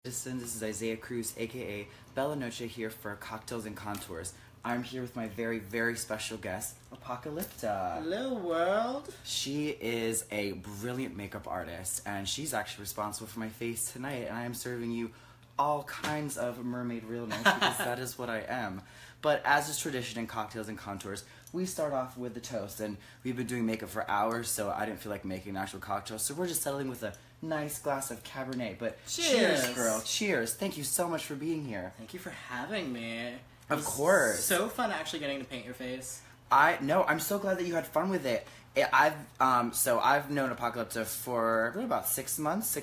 This is Isaiah Cruz, aka Bella Noche, here for Cocktails and Contours. I'm here with my very, very special guest, Apocalypta. Hello, world. She is a brilliant makeup artist, and she's actually responsible for my face tonight, and I am serving you all kinds of mermaid realness because that is what I am. But as is tradition in Cocktails and Contours, we start off with the toast, and we've been doing makeup for hours, so I didn't feel like making an actual cocktail, so we're just settling with a nice glass of Cabernet. But cheers, girl. Cheers. Thank you so much for being here. Thank you for having me. Of course. So fun actually getting to paint your face. I'm so glad that you had fun with it. I've known Apocalypta for about 6 months.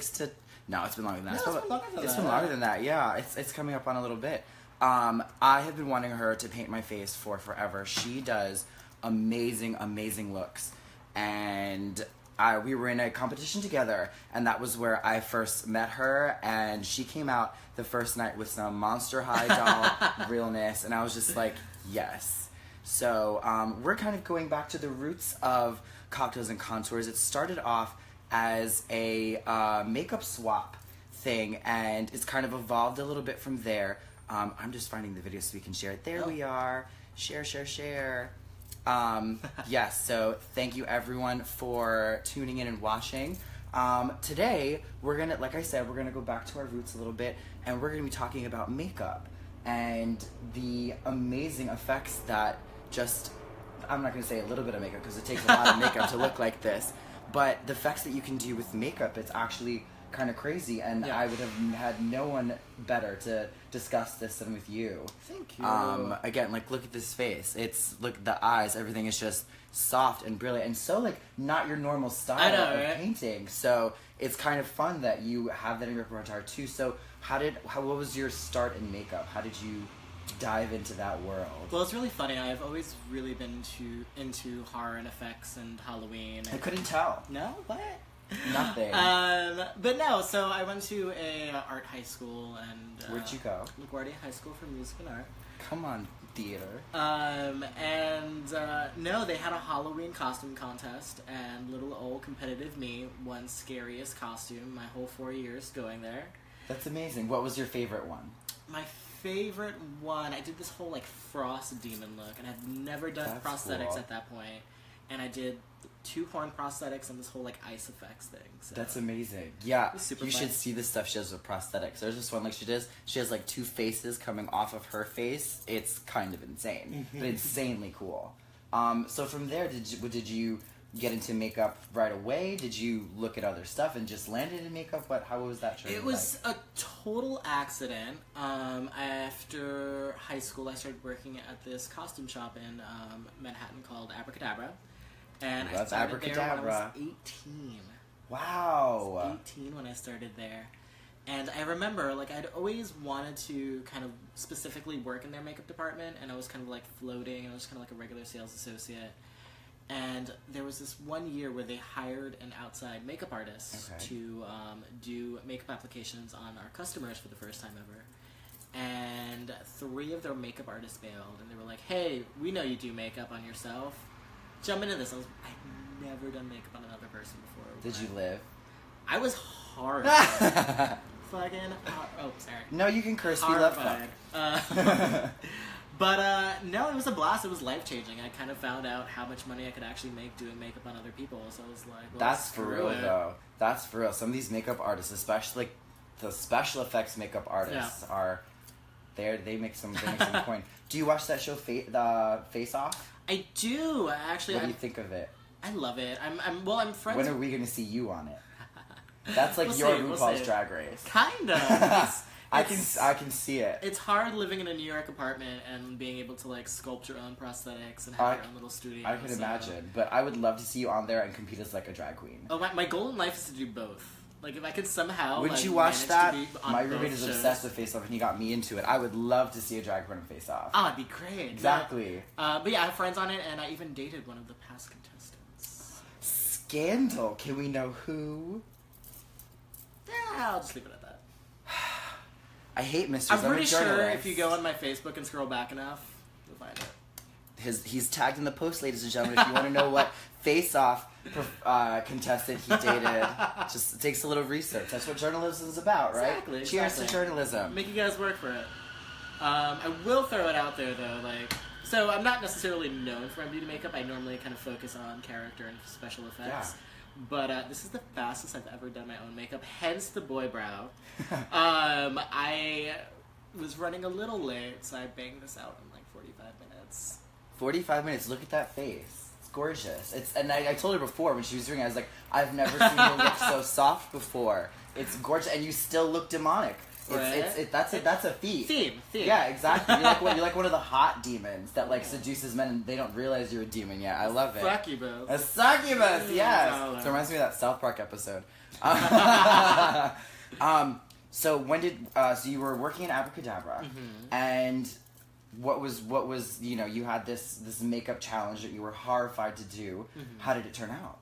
No, it's been longer than that. It's been longer than that. Yeah, it's coming up on a little bit. I have been wanting her to paint my face for forever. She does amazing, amazing looks, and we were in a competition together, and that was where I first met her, and she came out the first night with some Monster High doll realness, and I was just like, yes. So we're kind of going back to the roots of Cocktails and Contours. It started off as a makeup swap thing, and it's kind of evolved a little bit from there. I'm just finding the video so we can share it. There we are. Share, share, share. Yes, so thank you everyone for tuning in and watching. Today, we're gonna, like I said, we're gonna go back to our roots a little bit, and we're gonna be talking about makeup and the amazing effects that I'm not gonna say a little bit of makeup because it takes a lot of makeup to look like this, but the effects that you can do with makeup, it's actually kind of crazy, and I would have had no one better to discuss this than with you. Thank you. Again, like, look at this face. Look, the eyes, everything is just soft and brilliant, and so, like, not your normal style of painting. So it's kind of fun that you have that in your repertoire too. So what was your start in makeup? How did you dive into that world? Well, it's really funny. I've always really been into horror and effects and Halloween. I couldn't tell. No? What? Nothing. But no, so I went to a art high school, and where'd you go? LaGuardia High School for Music and Art. Come on, theater. No, they had a Halloween costume contest, and little old competitive me won scariest costume my whole 4 years going there. That's amazing. What was your favorite one? My favorite one, I did this whole like frost demon look, and I've never done prosthetics at that point, and I did 2 horn prosthetics and this whole like ice effects thing. So that's amazing. Yeah, you fun. Should see the stuff she does with prosthetics. There's this one like she has like 2 faces coming off of her face. It's kind of insane, but insanely cool. So from there, did you get into makeup right away? Did you look at other stuff and just landed in makeup? How was that journey? It was a total accident. After high school, I started working at this costume shop in Manhattan called Apocalypta. And I started there when I was 18. Wow. I was 18 when I started there. And I remember, like, I'd always wanted to kind of specifically work in their makeup department, and I was kind of, like, floating. I was kind of like a regular sales associate. And there was this one year where they hired an outside makeup artist to do makeup applications on our customers for the first time ever. And 3 of their makeup artists bailed, and they were like, hey, we know you do makeup on yourself. Jump into this. I'd never done makeup on another person before. Did you live? I was horrified. Fucking oh, sorry. No, you can curse. We love that. No, it was a blast. It was life-changing. I kind of found out how much money I could actually make doing makeup on other people. So I was like, well, that's for real, though. That's for real. Some of these makeup artists, especially like the special effects makeup artists, are there. They make some coin. Do you watch that show, Face Off? I do, actually. What do you think of it? I love it. I'm friends. When are we going to see you on it? That's like your RuPaul's Drag Race. Kind of. I can see it. It's hard living in a New York apartment and being able to like sculpt your own prosthetics and have your own little studio. I can imagine, but I would love to see you on there and compete as like a drag queen. Oh, my goal in life is to do both. Like, if I could somehow... Would you watch that? My roommate is obsessed with Face Off, and he got me into it. I would love to see a drag queen on Face Off. Oh, it'd be great. Exactly. But yeah, I have friends on it, and I even dated one of the past contestants. Scandal. Can we know who? Yeah, I'll just leave it at that. I hate mysteries. I'm pretty sure if you go on my Facebook and scroll back enough, you'll find it. He's tagged in the post, ladies and gentlemen, if you want to know what Face Off contestant he dated. Just takes a little research. That's what journalism is about, right? Exactly. Cheers to journalism. Make you guys work for it. I will throw it out there though, so I'm not necessarily known for my beauty makeup. I normally kind of focus on character and special effects. Yeah. But this is the fastest I've ever done my own makeup, hence the boy brow. I was running a little late, so I banged this out in like 45 minutes. 45 minutes, look at that face. It's gorgeous. And I told her before when she was doing it, I was like, I've never seen you look so soft before. It's gorgeous, and you still look demonic. That's a feat. Theme. Yeah, exactly. You're like one of the hot demons that like seduces men and they don't realize you're a demon yet. I love it. Succubus. A succubus, yes. So it reminds me of that South Park episode. So when did so you were working in Apocalypta, and what was you had this makeup challenge that you were horrified to do. How did it turn out?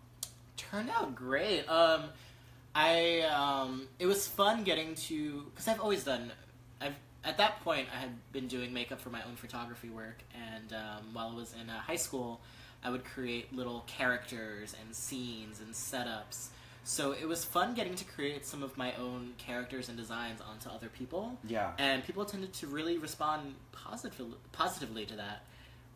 Turned out great. It was fun getting to, because at that point I had been doing makeup for my own photography work, and while I was in high school, I would create little characters and scenes and setups. So it was fun getting to create some of my own characters and designs onto other people. Yeah. And people tended to really respond positively to that.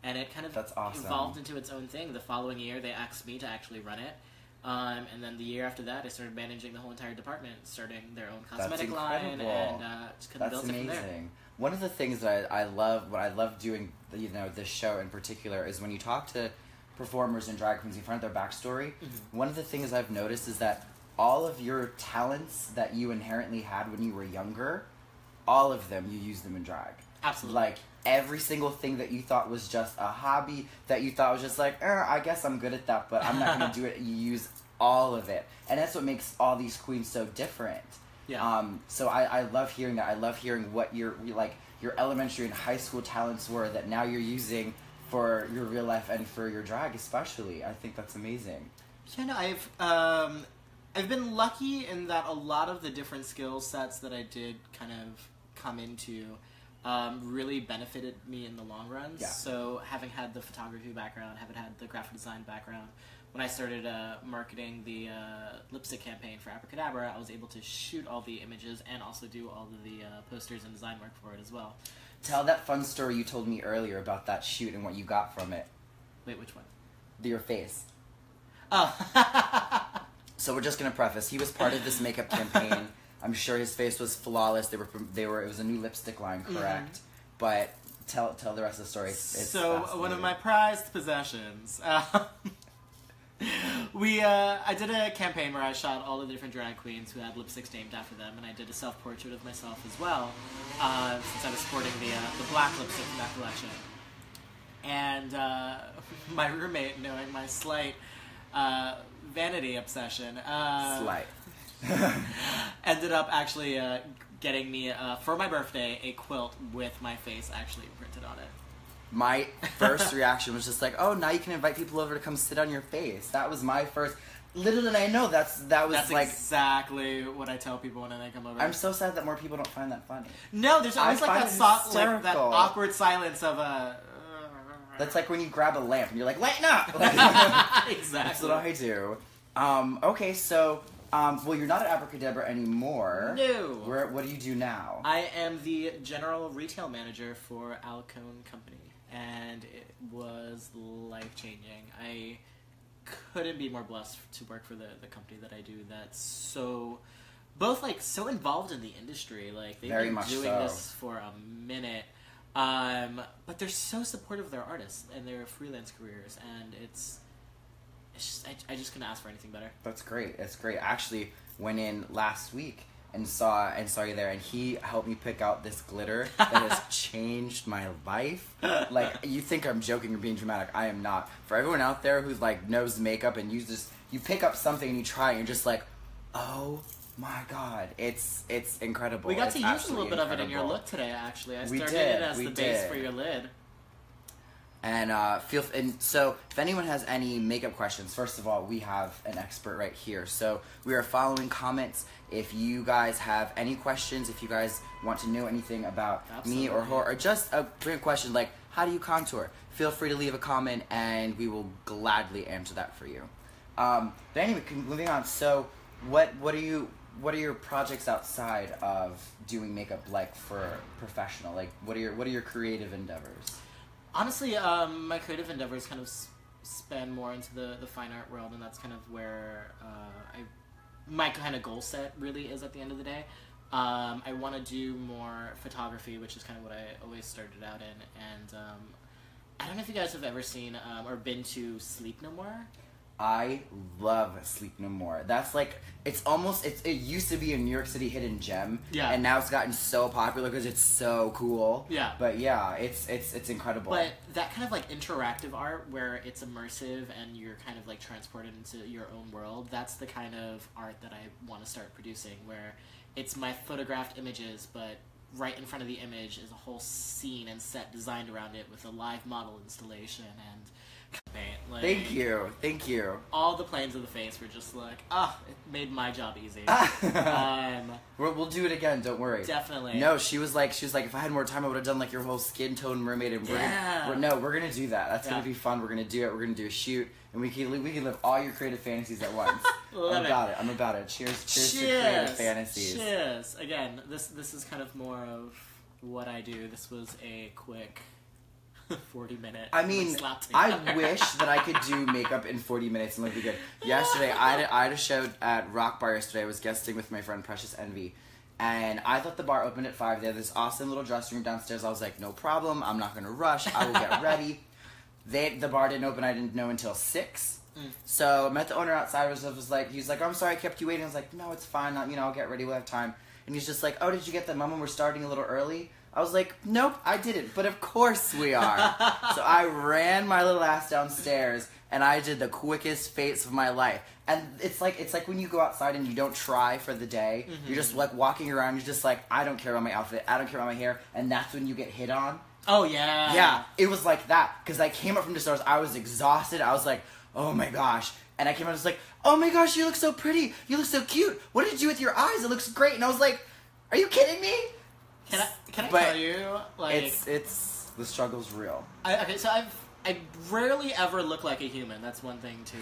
And it kind of evolved into its own thing. The following year, they asked me to actually run it. And then the year after that, I started managing the whole entire department, starting their own cosmetic line, and just kind of built it from there. That's amazing. One of the things that I love doing, this show in particular, is when you talk to performers and drag queens, you find out their backstory. One of the things I've noticed is that all of your talents that you inherently had when you were younger, all of them, you use them in drag. Absolutely. Like, every single thing that you thought was just a hobby, that you thought was just like, I guess I'm good at that, but I'm not going to do it. You use all of it. And that's what makes all these queens so different. Yeah. So I love hearing that. I love hearing what your elementary and high school talents were that now you're using for your real life and for your drag especially. I think that's amazing. Yeah, no, I've been lucky in that a lot of the different skill sets that I did kind of come into really benefited me in the long run. Yeah. So having had the photography background, having had the graphic design background, when I started marketing the lipstick campaign for Apocalypta, I was able to shoot all the images and also do all of the posters and design work for it as well. Tell that fun story you told me earlier about that shoot and what you got from it. Wait, which one? Your face. Oh. So we're just going to preface. He was part of this makeup campaign. I'm sure his face was flawless. It was a new lipstick line, correct? But tell the rest of the story. It's one of my prized possessions. I did a campaign where I shot all the different drag queens who had lipsticks named after them, and I did a self-portrait of myself as well, since I was sporting the black lipstick from that collection. And my roommate, knowing my slight vanity obsession, ended up actually getting me, for my birthday, a quilt with my face actually printed on it. My first reaction was just like, oh, now you can invite people over to come sit on your face. That was my first. Little did I know that's like exactly what I tell people when they come over. I'm so sad that more people don't find that funny. No, there's always like that awkward silence of a. That's like when you grab a lamp and you're like, lighten up. Exactly. That's what I do. Okay, so. Well, you're not at Abracadabra anymore. No. What do you do now? I am the general retail manager for Alcone Company, and it was life-changing. I couldn't be more blessed to work for the company that I do. That's so involved in the industry. Like they've been doing this for a minute, but they're so supportive of their artists and their freelance careers, and I just couldn't ask for anything better. That's great. It's great. I actually went in last week and saw you there, and he helped me pick out this glitter that has changed my life. Like, you think I'm joking or being dramatic. I am not. For everyone out there who's like knows makeup and you pick up something and you try it and you're just like, oh my god, it's incredible. We got to use a little bit of it in your look today, actually. I started it as the base for your lid. And so if anyone has any makeup questions, first of all, we have an expert right here. So we are following comments. If you guys have any questions, if you guys want to know anything about me or her, or just a quick question like, how do you contour? Feel free to leave a comment and we will gladly answer that for you. But anyway, moving on. So, what are your projects outside of doing makeup like for professional? Like, what are your creative endeavors? Honestly, my creative endeavors kind of span more into the fine art world, and that's kind of where my kind of goal set really is at the end of the day. I want to do more photography, which is kind of what I always started out in, and I don't know if you guys have ever seen or been to Sleep No More. I love Sleep No More. That's like, it used to be a New York City hidden gem. Yeah. And now it's gotten so popular because it's so cool. Yeah. But yeah, it's incredible. But that kind of like interactive art where it's immersive and you're kind of like transported into your own world, that's the kind of art that I want to start producing, where it's my photographed images, but right in front of the image is a whole scene and set designed around it with a live model installation and like, Thank you. All the planes of the face were just like, it made my job easy. We'll do it again, don't worry. Definitely. No, she was like, if I had more time, I would have done like your whole skin tone mermaid. And we're gonna do that. That's gonna be fun. We're gonna do it. We're gonna do a shoot, and we can live all your creative fantasies at once. I'm about it. Cheers to creative fantasies. Cheers. Again, this is kind of more of what I do. This was a quick 40-minute. I mean, I wish that I could do makeup in 40 minutes and look good. Yesterday, I had a show at Rock Bar yesterday. I was guesting with my friend Precious Envy, and I thought the bar opened at 5. They had this awesome little dressing room downstairs. I was like, no problem. I'm not going to rush. I will get ready. The bar didn't open. I didn't know until 6. So I met the owner outside. He's like, I'm sorry I kept you waiting. I was like, no, it's fine. I'll get ready. We'll have time. And he's just like, oh, did you get the memo? We're starting a little early. I was like, nope, I didn't, but of course we are. So I ran my little ass downstairs, and I did the quickest face of my life. And it's like when you go outside and you don't try for the day. Mm-hmm. You're just like walking around, you're just like, I don't care about my outfit, I don't care about my hair, and that's when you get hit on. Oh, yeah. Yeah, it was like that, because I came up from the stores, I was exhausted, I was like, oh my gosh. And I came out, I was like, oh my gosh, you look so pretty, you look so cute, what did you do with your eyes? It looks great. And I was like, are you kidding me? Can I tell you, like... It's the struggle's real. Okay, so I rarely ever look like a human. That's one thing to,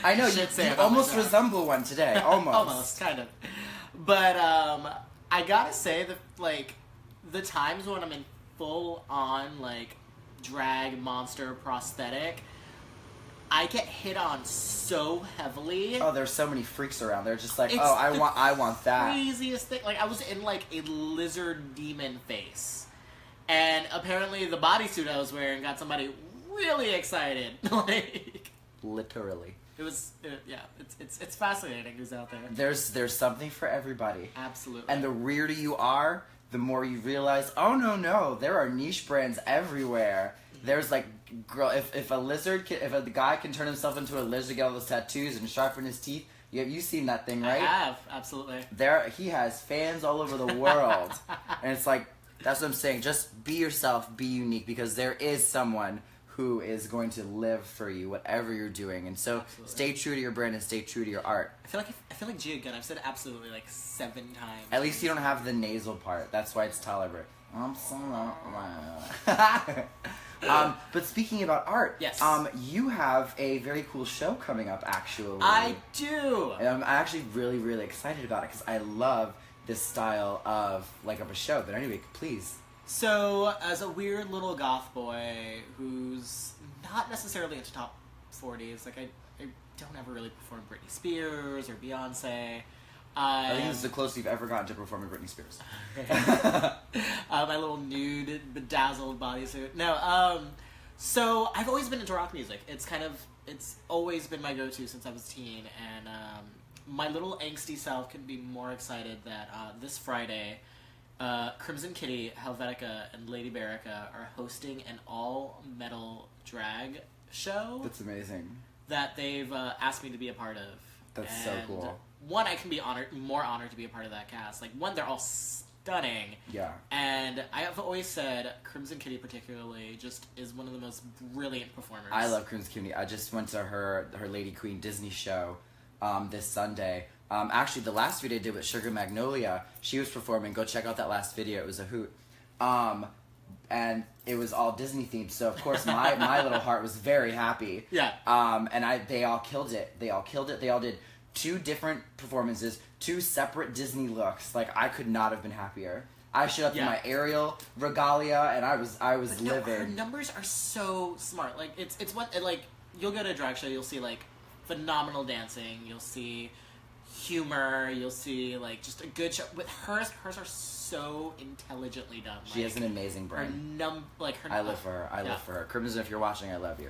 I know, you almost resemble one today. Almost. Almost, kind of. But, I gotta say that, like, the times when I'm in full-on, like, drag monster prosthetic, I get hit on so heavily. Oh, there's so many freaks around. They're just like, I want that. Craziest thing. Like, I was in like a lizard demon face, and apparently the bodysuit I was wearing got somebody really excited. Like, literally. It's fascinating who's out there. There's something for everybody. Absolutely. And the weirder you are, the more you realize, oh no, there are niche brands everywhere. There's like, girl, if a guy can turn himself into a lizard, get all those tattoos and sharpen his teeth, you've seen that thing, right? I have, absolutely. He has fans all over the world. And it's like, that's what I'm saying, just be yourself, be unique, because there is someone who is going to live for you, whatever you're doing. And so, stay true to your brand and stay true to your art. I feel like Gia Gunn. I've said absolutely like 7 times. At least you don't have the nasal part. That's why it's tolerable. I'm so but speaking about art, yes. You have a very cool show coming up, actually. I do! And I'm actually really, really excited about it, because I love this style of a show. But anyway, please. So, as a weird little goth boy who's not necessarily into top 40s, like, I don't ever really perform Britney Spears or Beyonce. I think this is the closest you've ever gotten to performing Britney Spears. My little nude, bedazzled bodysuit. No, so I've always been into rock music. It's always been my go-to since I was a teen, and my little angsty self could be more excited that this Friday, Crimson Kitty, Helvetica, and Lady Berica are hosting an all-metal drag show. That's amazing. That they've asked me to be a part of. That's so cool. One, I can be more honored to be a part of that cast. Like, one, they're all stunning. Yeah. And I have always said Crimson Kitty particularly just is one of the most brilliant performers. I love Crimson Kitty. I just went to her Lady Queen Disney show this Sunday. Actually, the last video I did with Sugar Magnolia, she was performing. Go check out that last video. It was a hoot. and it was all Disney themed. So of course my little heart was very happy. Yeah. And they all killed it. They all killed it. They all did 2 different performances, 2 separate Disney looks. Like, I could not have been happier. I showed up in my Ariel regalia, and I was livid. Her numbers are so smart. Like, it's what, like, you'll go to a drag show, you'll see, like, phenomenal dancing, you'll see humor, you'll see, like, just a good show. With hers are so intelligently done. She has an amazing brain. I live for her. I live for her. Crimson, if you're watching, I love you.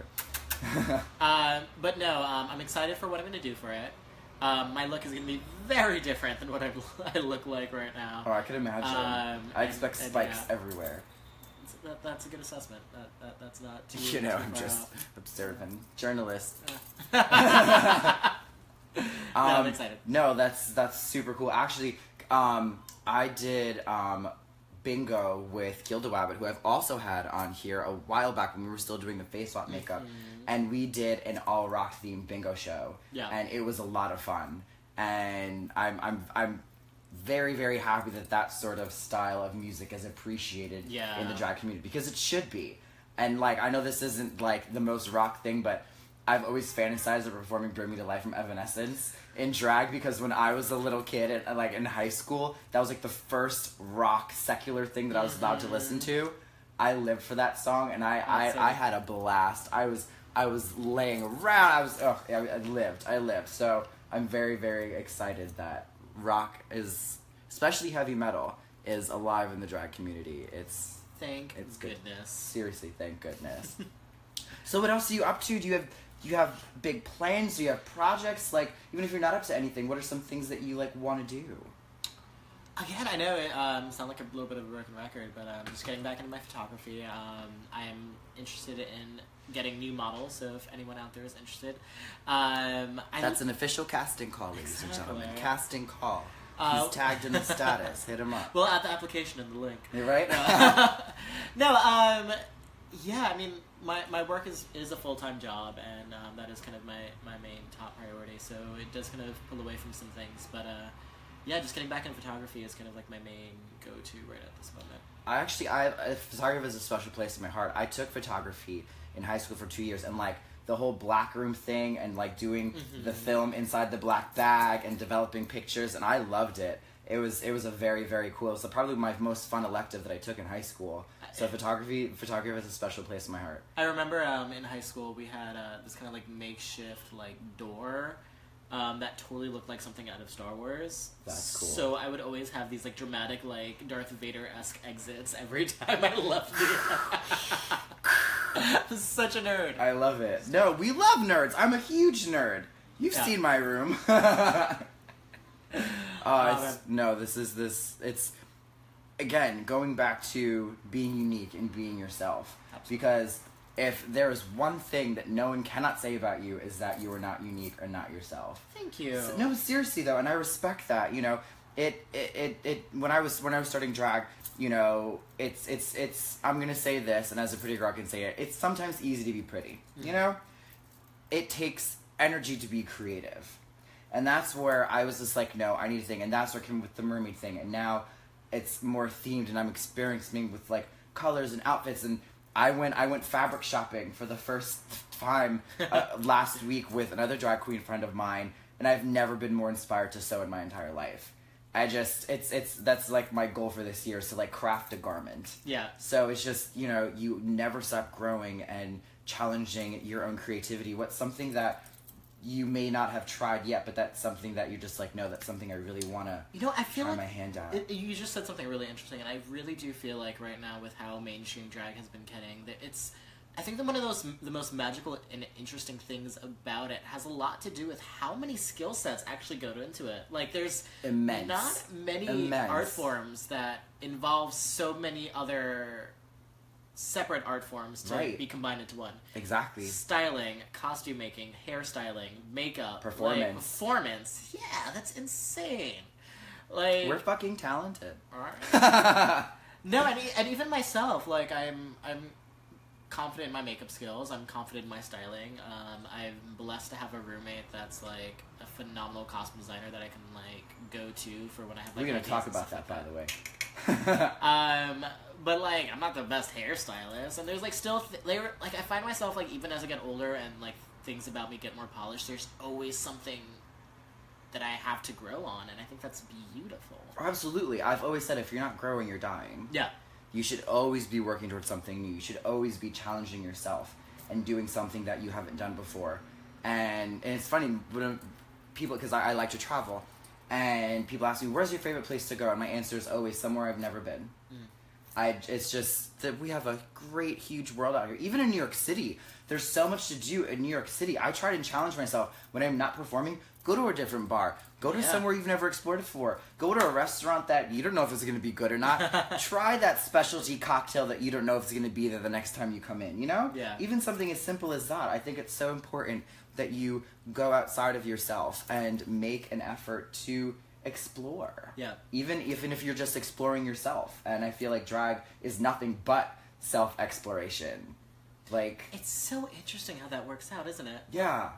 But no, I'm excited for what I'm going to do for it. My look is going to be very different than what I look like right now. Oh, I can imagine. I expect spikes everywhere. That's a good assessment. That's not too... You know, I'm just observing. Journalist. No, I'm excited. No, that's super cool. Actually, I did bingo with Gilda Wabbit, who I've also had on here a while back when we were still doing the face swap makeup, and we did an all rock themed bingo show. Yeah. And it was a lot of fun, and I'm very, very happy that sort of style of music is appreciated in the drag community, because it should be. And like, I know this isn't like the most rock thing, but I've always fantasized of performing Bring Me to Life from Evanescence in drag, because when I was a little kid, like in high school, that was like the first rock secular thing that I was allowed to listen to. I lived for that song, and I had a blast. I was laying around. I lived. So I'm very, very excited that rock is, especially heavy metal, is alive in the drag community. Thank goodness. Good. Seriously, thank goodness. So what else are you up to? Do you have big plans? Do you have projects? Like, even if you're not up to anything, what are some things that you like want to do? Again, I know it sounds like a little bit of a broken record, but I'm just getting back into my photography. I am interested in getting new models, so if anyone out there is interested. That's an official casting call, ladies and gentlemen. Casting call. He's tagged in the status. Hit him up. Well, add the application in the link. You're right? Yeah, I mean, my work is a full-time job, and that is kind of my main top priority, so it does kind of pull away from some things, but yeah, just getting back into photography is kind of like my main go-to right at this moment. Photography is a special place in my heart. I took photography in high school for 2 years, and like the whole black room thing, and like doing the film inside the black bag and developing pictures, and I loved it. It was a very, very cool. It was probably my most fun elective that I took in high school. So photography has a special place in my heart. I remember in high school we had this kind of like makeshift like door that totally looked like something out of Star Wars. That's cool. So I would always have these like dramatic like Darth Vader-esque exits every time I left I'm such a nerd. I love it. No, we love nerds. I'm a huge nerd. You've seen my room. It's again going back to being unique and being yourself. Absolutely. Because if there is one thing that no one cannot say about you, is that you are not unique or not yourself. Thank you. No, seriously though, and I respect that. You know, when I was starting drag, you know, it's I'm gonna say this, and as a pretty girl I can say it. It's sometimes easy to be pretty. You know, it takes energy to be creative. And that's where I was just like, no, I need a thing. And that's where I came with the mermaid thing. And now it's more themed, and I'm experimenting with like colors and outfits. And I went fabric shopping for the first time last week with another drag queen friend of mine. And I've never been more inspired to sew in my entire life. That's like my goal for this year, is to like craft a garment. Yeah. So it's just, you know, you never stop growing and challenging your own creativity. What's something that you may not have tried yet, but that's something that you're just like, no, that's something I really want to I feel try like my hand at. You just said something really interesting, and I really do feel like right now with how mainstream drag has been getting, that I think that one of the most magical and interesting things about it has a lot to do with how many skill sets actually go into it. Like, there's not many art forms that involve so many other separate art forms to be combined into one. Exactly. Styling, costume making, hairstyling, makeup, performance. Yeah, that's insane. Like, we're fucking talented. All right. No, and even myself, like I'm confident in my makeup skills. I'm confident in my styling. I'm blessed to have a roommate that's like a phenomenal costume designer that I can like go to for when I have like. We're gonna talk about that, by the way. but like I'm not the best hairstylist, and there's like still they were like I find myself like even as I get older and like things about me get more polished, there's always something that I have to grow on, and I think that's beautiful. Absolutely. I've always said if you're not growing, you're dying. Yeah. You should always be working towards something new. You should always be challenging yourself and doing something that you haven't done before. And it's funny when people, because I like to travel, and people ask me, where's your favorite place to go? And my answer is always somewhere I've never been. It's just that we have a great, huge world out here. Even in New York City, there's so much to do in New York City. I try to challenge myself when I'm not performing. Go to a different bar. Go to somewhere you've never explored before. Go to a restaurant that you don't know if it's going to be good or not. Try that specialty cocktail that you don't know if it's going to be there the next time you come in, you know? Yeah. Even something as simple as that. I think it's so important that you go outside of yourself and make an effort to explore. Yeah. Even if you're just exploring yourself. And I feel like drag is nothing but self-exploration. Like, it's so interesting how that works out, isn't it? Yeah.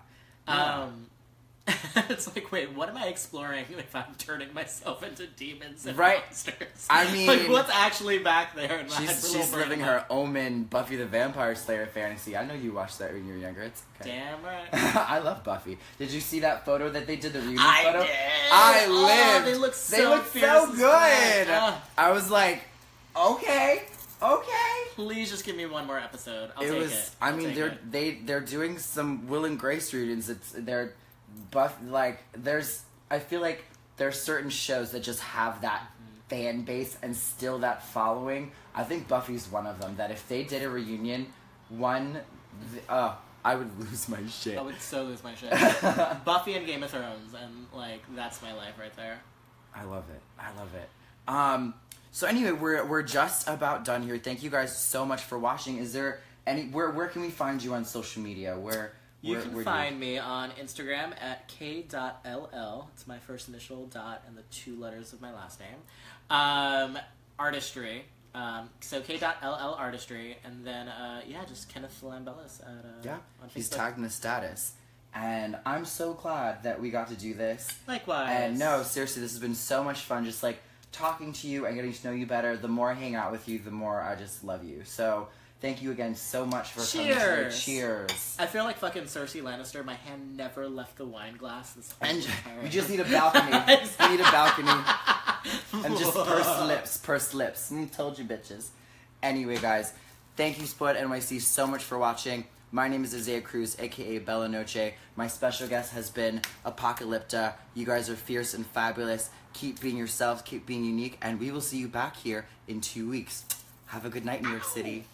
It's like, wait, what am I exploring if I'm turning myself into demons and Right. monsters? I mean, like, what's actually back there? In she's living her Omen Buffy the Vampire Slayer fantasy. I know you watched that when you were younger. It's okay. Damn right. I love Buffy. Did you see that photo that they did, the reunion I photo? did. I lived. They look so so good. I was like, okay. Please just give me one more episode. I'll take it. I mean, they're doing some Will and Grace reunions. I feel like there's certain shows that just have that fan base and still that following. I think Buffy's one of them. That if they did a reunion, I would lose my shit. I would so lose my shit. Buffy and Game of Thrones, and like that's my life right there. I love it. So anyway, we're just about done here. Thank you guys so much for watching. Is there where can we find you on social media? You can find me on Instagram at k.ll. It's my first initial dot and the 2 letters of my last name. Artistry. So k.ll artistry, and then just Kenneth Lambellis at on Facebook. He's tagged in the status. And I'm so glad that we got to do this. Likewise. And no, seriously, this has been so much fun. Just like talking to you and getting to know you better. The more I hang out with you, the more I just love you. So thank you again so much for coming today. Cheers. I feel like fucking Cersei Lannister. My hand never left the wine glass this whole entire... You just need a balcony. You need a balcony. And just pursed lips. Told you, bitches. Anyway, guys, thank you, Split NYC, so much for watching. My name is Isaiah Cruz, a.k.a. Bella Noche. My special guest has been Apocalypta. You guys are fierce and fabulous. Keep being yourselves, keep being unique, and we will see you back here in 2 weeks. Have a good night, New York City.